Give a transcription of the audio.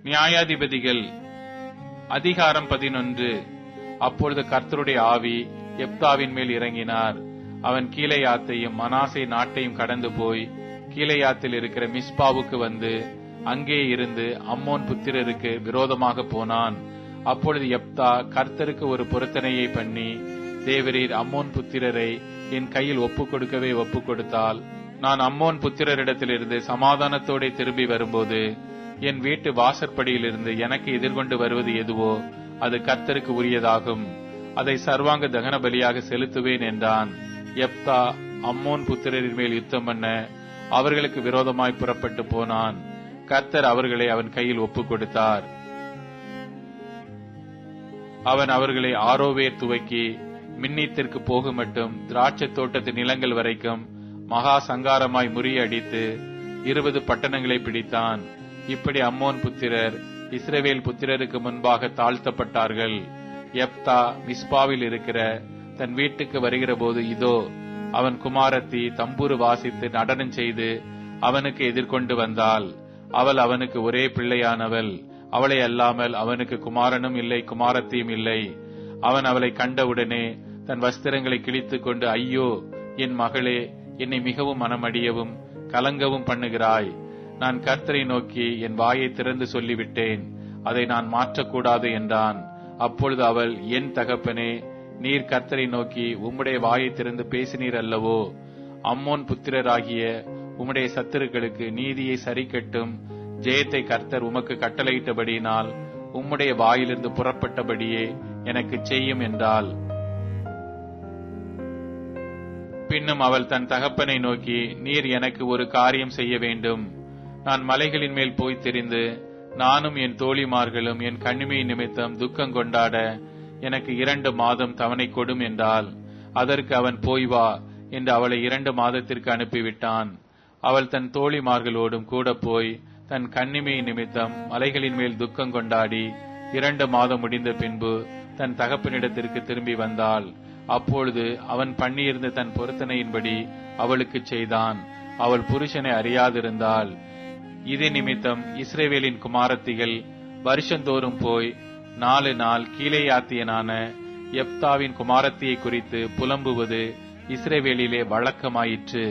நியாயாதிபதிகள் அதிகாரம் 11. அப்பொழுது கர்த்தருடைய ஆவி யெப்தாவின் மேல் இறங்கினார். அவன் கீலேயாத்தையும் மனாசே நாட்டையும் கடந்து போய் கீலேயாத்தில் இருக்கிற மிஸ்பாவுக்கு வந்து அங்கே இருந்து அம்மோன் புத்திரருக்கு விரோதமாக போனான். அப்பொழுது யெப்தா கர்த்தருக்கு ஒரு பொருத்தனையை பண்ணி, தேவரீர் அம்மோன் புத்திரரை என் கையில் ஒப்புக் கொடுக்கவே ஒப்புக் கொடுத்தால், நான் அம்மோன் புத்திரரிடத்திலிருந்து சமாதானத்தோட திரும்பி வரும்போது என் வீட்டு வாசற்படியிலிருந்து எனக்கு எதிர்கொண்டு வருவது எதுவோ அது கர்த்தருக்கு உரியதாகும். அதை சர்வாங்க தகன பலியாக செலுத்துவேன் என்றான். யெப்தா அம்மோன் புத்திரரின் மேல் யுத்தம் பண்ண அவர்களுக்கு விரோதமாய் புறப்பட்டு போனான். கர்த்தர் அவர்களை அவன் கையில் ஒப்புக் கொடுத்தார். அவன் அவர்களை ஆரோவேர் துவக்கி மின்னித்திற்கு போக மட்டும் திராட்சை தோட்டத்து நிலங்கள் வரைக்கும் மகா சங்காரமாய் முறியடித்து 20 பட்டணங்களை பிடித்தான். இப்படி அம்மோன் புத்திரர் இஸ்ரவேல் புத்திரருக்கு முன்பாக தாழ்த்தப்பட்டார்கள். யெப்தா மிஸ்பாவில் இருக்கிற தன் வீட்டுக்கு வருகிற போது, இதோ அவன் குமாரத்தி தம்புரு வாசித்து நடனம் செய்து அவனுக்கு எதிர்கொண்டு வந்தாள். அவள் அவனுக்கு ஒரே பிள்ளையானவள். அவளை அல்லாமல் அவனுக்கு குமாரனும் இல்லை, குமாரத்தியும் இல்லை. அவன் அவளை கண்டவுடனே தன் வஸ்திரங்களை கிழித்துக் கொண்டு, ஐயோ என் மகளே, என்னை மிகவும் மனமடியவும் கலங்கவும் பண்ணுகிறாய். நான் கர்த்தரை நோக்கி என் வாயை திறந்து சொல்லிவிட்டேன், அதை நான் மாற்றக்கூடாது என்றான். அப்பொழுது அவள், என் தகப்பனே, நீர் கர்த்தரை நோக்கி உம்முடைய வாயை திறந்து பேசினீர் அல்லவோ? அம்மோன் புத்திரராகிய உம்முடைய சத்துருக்களுக்கு நீதியை சரிக்கட்டும். ஜெயத்தை கர்த்தர் உமக்கு கட்டளையிட்டபடியினால் உம்முடைய வாயிலிருந்து புறப்பட்டபடியே எனக்கு செய்யும் என்றாள். பின்னும் அவள் தன் தகப்பனை நோக்கி, நீர் எனக்கு ஒரு காரியம் செய்ய வேண்டும். நான் மலைகளின் மேல் போய் திரிந்து நானும் என் தோழிமார்களும் என் கண்ணிமை நிமித்தம் துக்கம் கொண்டாட எனக்கு 2 மாதம் தவணை கொடும் என்றால், அதற்கு அவன் போய் வா என்று அவளை 2 மாதத்திற்கு அனுப்பிவிட்டான். அவள் தன் தோழிமார்களோடும் கூட போய் தன் கண்ணிமை நிமித்தம் மலைகளின் மேல் துக்கம் கொண்டாடி 2 மாதம் முடிந்த பின்பு தன் தகப்பனிடத்திற்கு திரும்பி வந்தாள். அப்பொழுது அவன் பண்ணியிருந்த தன் பொருத்தனையின்படி அவளுக்கு செய்தான். அவள் புருஷனை அறியாதிருந்தாள். இது நிமித்தம் இஸ்ரவேலின் குமாரத்திகள் வருஷந்தோறும் போய் 4 நாள் கீலேயாத்தியனான யெப்தாவின் குமாரத்தியை குறித்து புலம்புவது இஸ்ரவேலிலே வழக்கமாயிற்று.